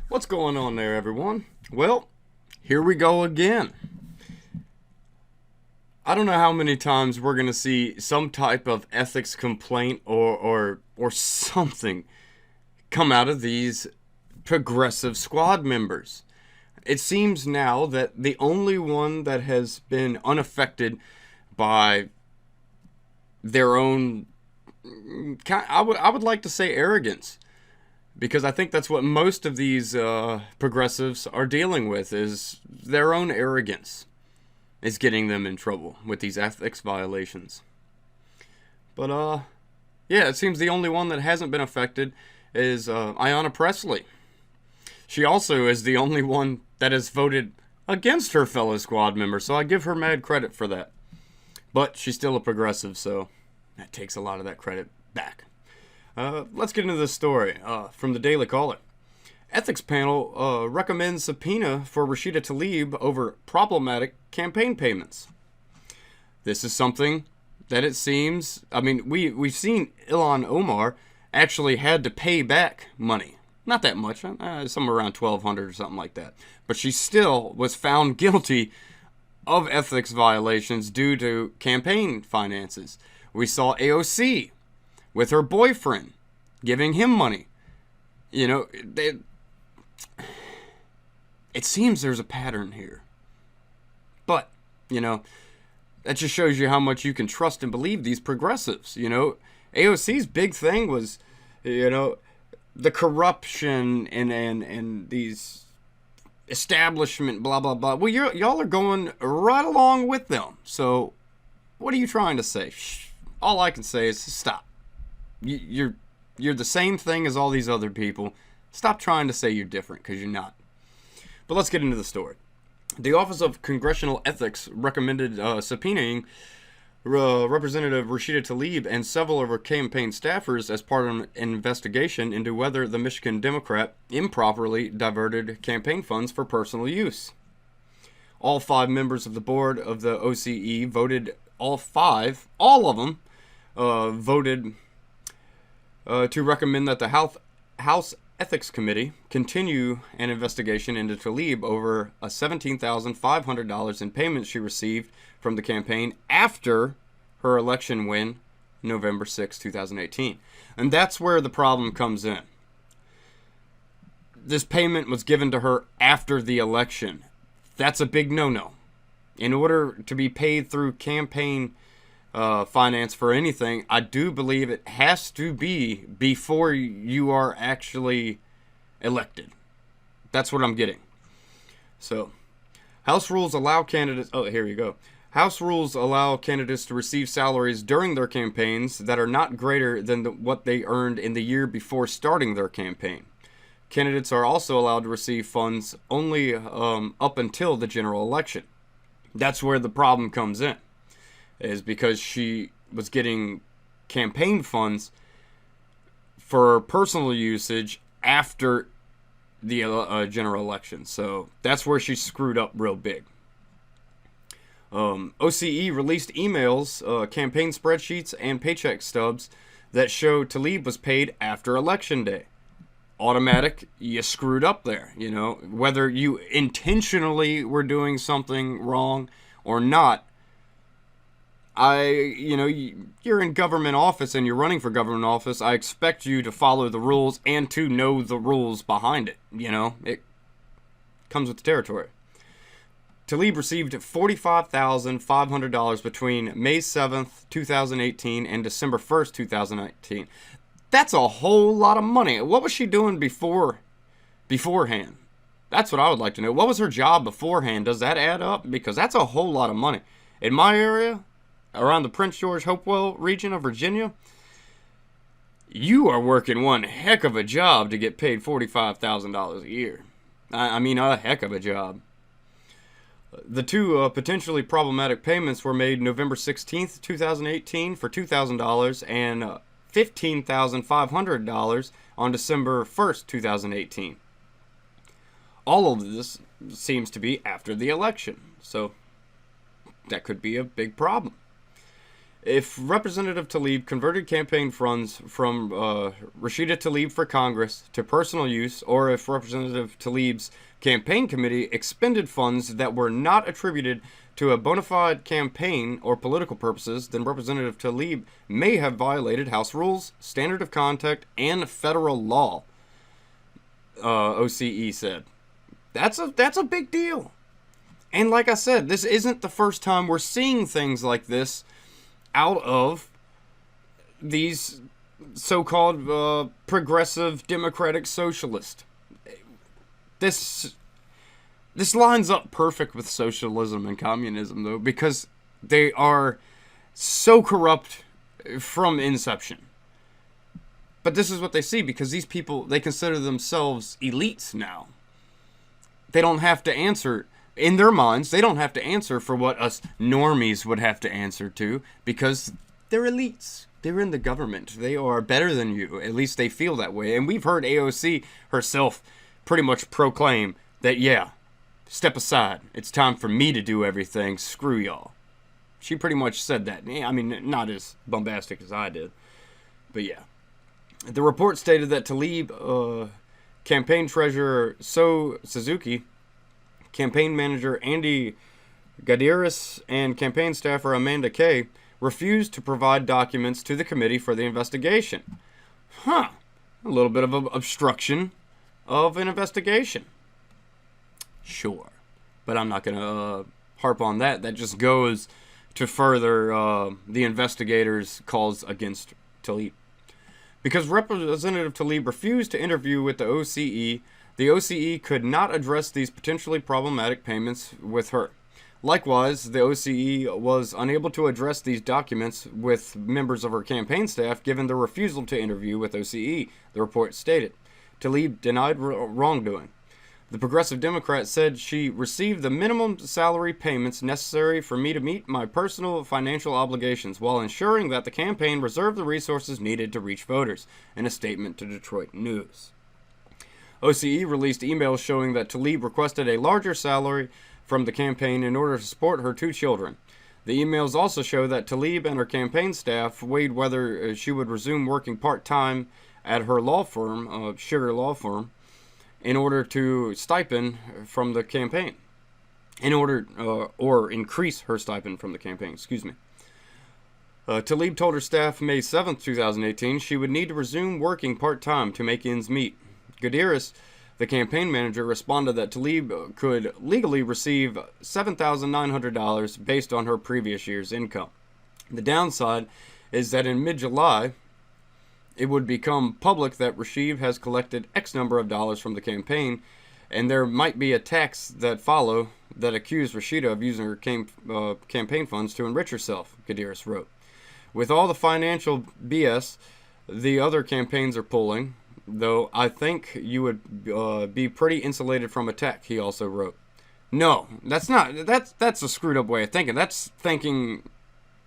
What's going on there, everyone? Well, here we go again. I don't know how many times we're going to see some type of ethics complaint or something come out of these progressive squad members. It seems now that the only one that has been unaffected by their own, I would like to say, arrogance, because I think that's what most of these progressives are dealing with, is their own arrogance is getting them in trouble with these ethics violations. But yeah, it seems the only one that hasn't been affected is Ayanna Pressley. She also is the only one that has voted against her fellow squad member, so I give her mad credit for that. But she's still a progressive, so that takes a lot of that credit back. Let's get into this story from the Daily Caller. Ethics panel recommends subpoena for Rashida Tlaib over problematic campaign payments. This is something that it seems, we've seen Ilhan Omar actually had to pay back money. Not that much, somewhere around $1,200 or something like that. But she still was found guilty of ethics violations due to campaign finances. We saw AOC with her boyfriend giving him money. It seems there's a pattern here. But, that just shows you how much you can trust and believe these progressives. AOC's big thing was, the corruption and these establishment, blah, blah, blah. Well, y'all are going right along with them. So, what are you trying to say? All I can say is stop. You're the same thing as all these other people. Stop trying to say you're different, because you're not. But let's get into the story. The Office of Congressional Ethics recommended subpoenaing Representative Rashida Tlaib and several of her campaign staffers as part of an investigation into whether the Michigan Democrat improperly diverted campaign funds for personal use. All 5 members of the board of the OCE voted, all of them, voted to recommend that the House Ethics Committee continue an investigation into Tlaib over a $17,500 in payments she received from the campaign after her election win, November 6, 2018. And that's where the problem comes in. This payment was given to her after the election. That's a big no-no. In order to be paid through campaign finance for anything, I do believe it has to be before you are actually elected. That's what I'm getting. So, House rules allow candidates... Oh, here you go. House rules allow candidates to receive salaries during their campaigns that are not greater than what they earned in the year before starting their campaign. Candidates are also allowed to receive funds only up until the general election. That's where the problem comes in, is because she was getting campaign funds for personal usage after the general election. So that's where she screwed up real big. OCE released emails, campaign spreadsheets, and paycheck stubs that show Tlaib was paid after Election Day. Automatic, you screwed up there, whether you intentionally were doing something wrong or not. You're in government office and you're running for government office. I expect you to follow the rules and to know the rules behind it. It comes with the territory. Tlaib received $45,500 between May 7th, 2018 and December 1st, 2019. That's a whole lot of money. What was she doing beforehand? That's what I would like to know. What was her job beforehand? Does that add up? Because that's a whole lot of money. In my area, around the Prince George Hopewell region of Virginia, you are working one heck of a job to get paid $45,000 a year. I mean, a heck of a job. The 2 potentially problematic payments were made November 16th, 2018 for $2,000 and $15,500 on December 1st, 2018. All of this seems to be after the election, so that could be a big problem. If Representative Tlaib converted campaign funds from Rashida Tlaib for Congress to personal use, or if Representative Tlaib's campaign committee expended funds that were not attributed to a bona fide campaign or political purposes, then Representative Tlaib may have violated House rules, standard of conduct, and federal law, OCE said. That's a big deal. And like I said, this isn't the first time we're seeing things like this out of these so-called progressive democratic socialists. This lines up perfect with socialism and communism, though, because they are so corrupt from inception. But this is what they see, because these people, they consider themselves elites now. They don't have to answer, in their minds, they don't have to answer for what us normies would have to answer to, because they're elites. They're in the government. They are better than you. At least they feel that way. And we've heard AOC herself pretty much proclaim that, yeah, step aside. It's time for me to do everything. Screw y'all. She pretty much said that. I mean, not as bombastic as I did. But yeah. The report stated that Tlaib, campaign treasurer So Suzuki, campaign manager Andy Gadiris, and campaign staffer Amanda Kay refused to provide documents to the committee for the investigation. A little bit of an obstruction of an investigation. Sure. But I'm not going to harp on that. That just goes to further the investigators' calls against Tlaib. Because Representative Tlaib refused to interview with the OCE could not address these potentially problematic payments with her. Likewise, the OCE was unable to address these documents with members of her campaign staff given their refusal to interview with OCE, the report stated. Tlaib denied wrongdoing. The Progressive Democrat said she received the minimum salary payments necessary for me to meet my personal financial obligations while ensuring that the campaign reserved the resources needed to reach voters, in a statement to Detroit News. OCE released emails showing that Tlaib requested a larger salary from the campaign in order to support her 2 children. The emails also show that Tlaib and her campaign staff weighed whether she would resume working part-time at her law firm, Sugar Law Firm, in order to stipend from the campaign, or increase her stipend from the campaign, Tlaib told her staff May 7th, 2018, she would need to resume working part-time to make ends meet. Gadiris, the campaign manager, responded that Tlaib could legally receive $7,900 based on her previous year's income. The downside is that in mid-July, it would become public that Rashid has collected X number of dollars from the campaign, and there might be attacks that follow that accuse Rashida of using her campaign funds to enrich herself, Gadiris wrote. With all the financial BS the other campaigns are pulling, though, I think you would be pretty insulated from attack, he also wrote. No, that's not. That's a screwed up way of thinking. That's thinking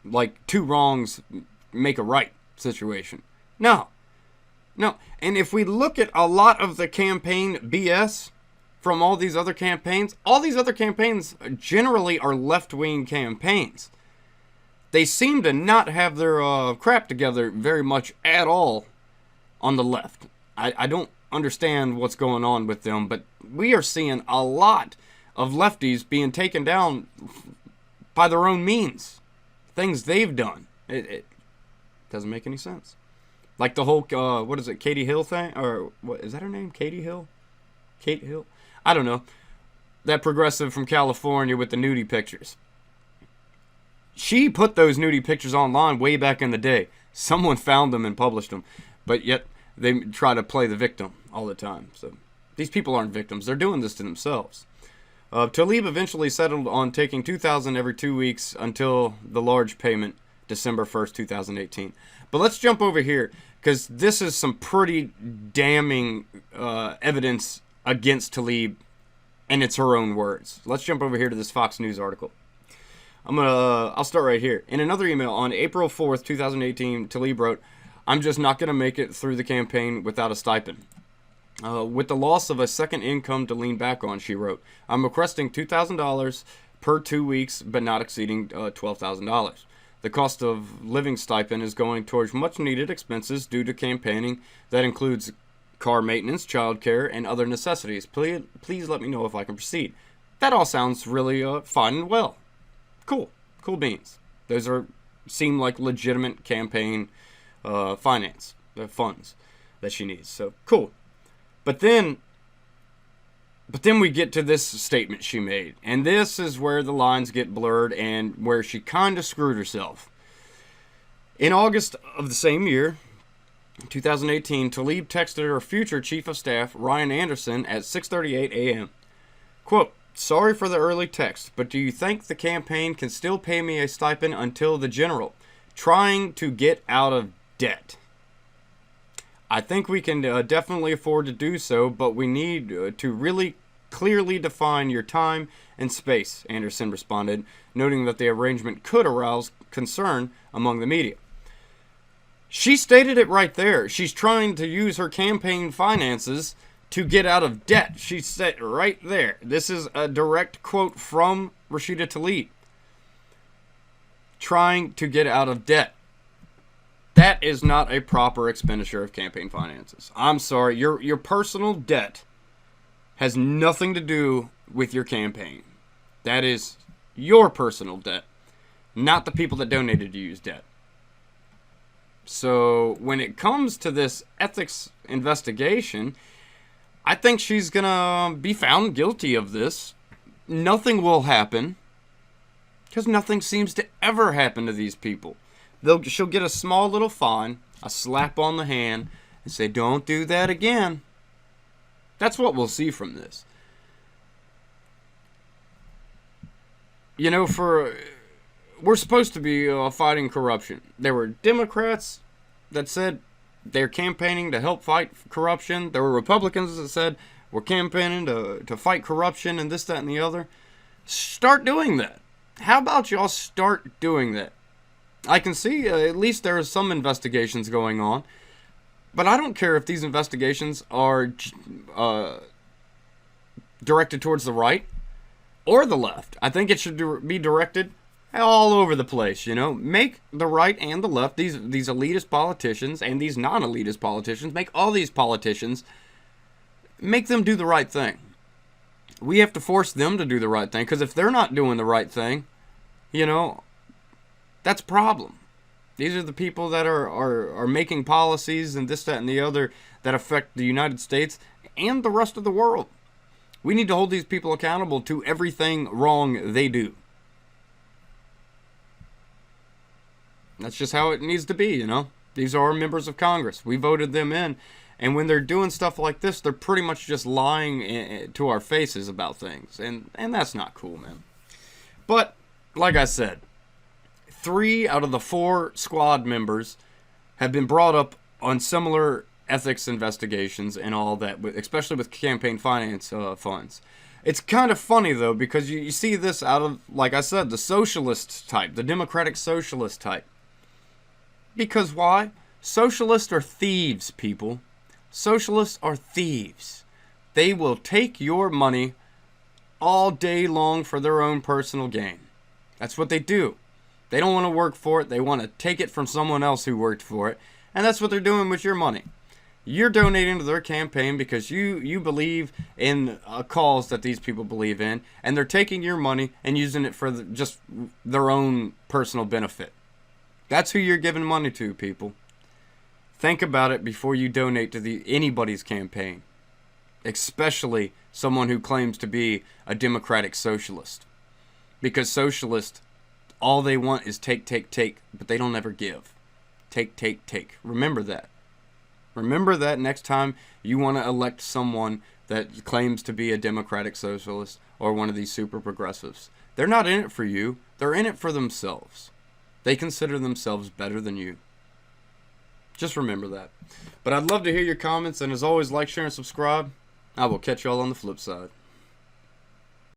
like 2 wrongs make a right situation. No. And if we look at a lot of the campaign BS from all these other campaigns generally are left-wing campaigns. They seem to not have their crap together very much at all on the left. I don't understand what's going on with them, but we are seeing a lot of lefties being taken down by their own means. Things they've done. It doesn't make any sense. Like the whole, Katie Hill thing? Or, what, is that her name? Katie Hill? Kate Hill? I don't know. That progressive from California with the nudie pictures. She put those nudie pictures online way back in the day. Someone found them and published them. But yet, they try to play the victim all the time. So, these people aren't victims. They're doing this to themselves. Tlaib eventually settled on taking $2,000 every 2 weeks until the large payment, December 1st, 2018. But let's jump over here, because this is some pretty damning evidence against Tlaib, and it's her own words. Let's jump over here to this Fox News article. I'll start right here. In another email on April 4th, 2018, Tlaib wrote, "I'm just not going to make it through the campaign without a stipend. With the loss of a second income to lean back on," she wrote, "I'm requesting $2,000 per 2 weeks, but not exceeding $12,000. The cost of living stipend is going towards much needed expenses due to campaigning that includes car maintenance, childcare, and other necessities. Please let me know if I can proceed. That all sounds really fine and well. Cool beans. Those seem like legitimate campaign finance, the funds that she needs. So cool. But then we get to this statement she made, and this is where the lines get blurred and where she kind of screwed herself. In August of the same year, 2018, Tlaib texted her future chief of staff, Ryan Anderson, at 6:38 a.m. Quote, "Sorry for the early text, but do you think the campaign can still pay me a stipend until the general? Trying to get out of debt. I think we can definitely afford to do so, but we need to really clearly define your time and space," Anderson responded, noting that the arrangement could arouse concern among the media. She stated it right there. She's trying to use her campaign finances to get out of debt. She said it right there. This is a direct quote from Rashida Tlaib. Trying to get out of debt. That is not a proper expenditure of campaign finances. I'm sorry. Your personal debt has nothing to do with your campaign. That is your personal debt, not the people that donated to you's debt. So when it comes to this ethics investigation, I think she's going to be found guilty of this. Nothing will happen, because nothing seems to ever happen to these people. She'll get a small little fine, a slap on the hand, and say, "Don't do that again." That's what we'll see from this. You know, we're supposed to be fighting corruption. There were Democrats that said they're campaigning to help fight corruption. There were Republicans that said we're campaigning to fight corruption and this, that, and the other. Start doing that. How about y'all start doing that? I can see at least there are some investigations going on. But I don't care if these investigations are directed towards the right or the left. I think it should be directed all over the place, you know. Make the right and the left, these elitist politicians and these non-elitist politicians, make all these politicians, make them do the right thing. We have to force them to do the right thing, because if they're not doing the right thing, you know, that's a problem. These are the people that are making policies and this, that, and the other that affect the United States and the rest of the world. We need to hold these people accountable to everything wrong they do. That's just how it needs to be, you know. These are our members of Congress. We voted them in. And when they're doing stuff like this, they're pretty much just lying to our faces about things. And that's not cool, man. But, like I said, 3 out of the 4 squad members have been brought up on similar ethics investigations and all that, especially with campaign finance funds. It's kind of funny, though, because you see this out of, like I said, the socialist type, the democratic socialist type. Because why? Socialists are thieves, people. Socialists are thieves. They will take your money all day long for their own personal gain. That's what they do. They don't want to work for it. They want to take it from someone else who worked for it. And that's what they're doing with your money. You're donating to their campaign because you believe in a cause that these people believe in. And they're taking your money and using it for just their own personal benefit. That's who you're giving money to, people. Think about it before you donate to anybody's campaign. Especially someone who claims to be a democratic socialist. Because socialists, all they want is take, but they don't ever give. Take. Remember that. Remember that next time you want to elect someone that claims to be a democratic socialist or one of these super progressives. They're not in it for you. They're in it for themselves. They consider themselves better than you. Just remember that. But I'd love to hear your comments, and as always, like, share, and subscribe. I will catch y'all on the flip side.